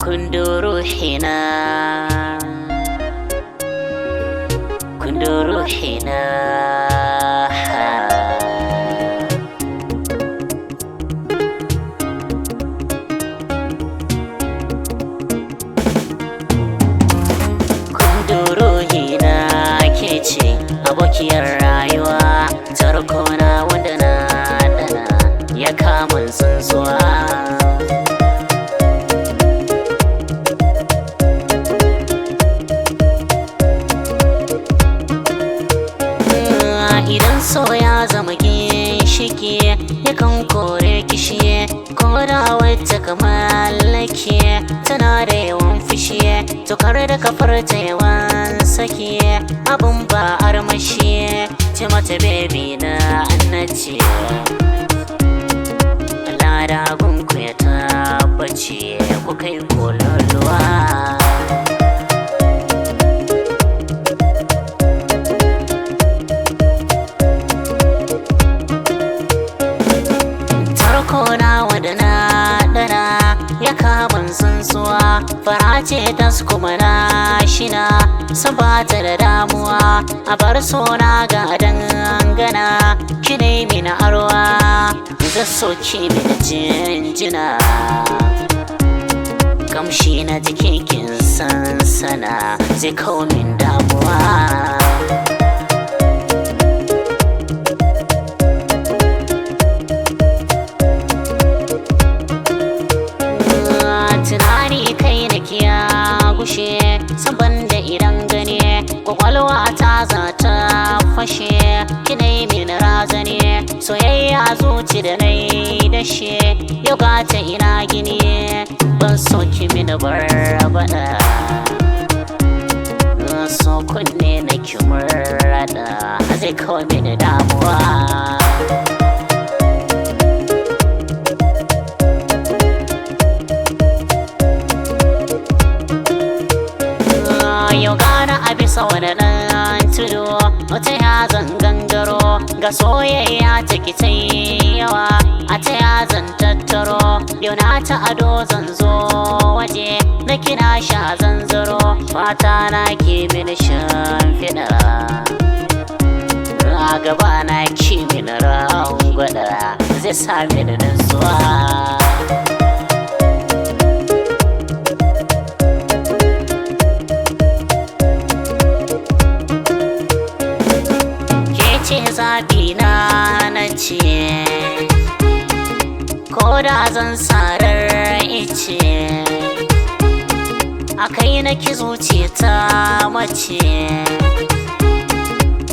كندروحنا كندروحنا kunduruhina ke ce abokiyar rayuwa tarkona wanda na dana ya kamun tsuntsuwa idan so ya zama ginshiki yakan kore kishi ko da wacce ka mallake tana da yawan fushi to kar da kafar ta yawan saki abun ba armashi ce mata baby na annace lada gunku ya tabbace ku kai kololuwa kona wadana dana ya kamun tsuntsuwa fara ce tas kuma na shina sabata da damuwa a bar sona ga dangana ki ne mina arwa da soki mina jinjina kamshi na jikin kin sansana zai kawo min damuwa tunani kai na kiya gushe saban da idan gane kwakwalwa ta za ta fashe kinai min razane soyayya zuci da nai da she yau ga ta ina gini ban so ki min barbada so kunne na kimurada zai kawo min damuwa yau gana a bisa wani ɗan tudu wata ya zan gangaro ga soyayya ta kitai yawa a ta ya zan tattaro yau na ta ado zan zo waje na kina sha zanzaro fata na ke mini shimfiɗa a gaba na ki mini rangwada zai sa mini nutsuwa zaɓi na ce ko da zan sarar ice a kai na ki zuci ta mace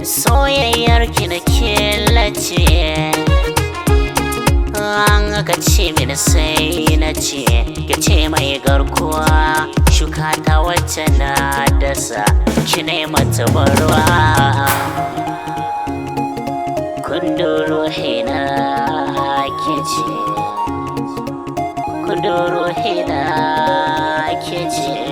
soyayyar ki na killace an aka ce mini sai na ce ya ce mai garkuwa shuka ta wacce na dasa ki ne mata barwa kunduruhina ke ce kunduruhina ke ce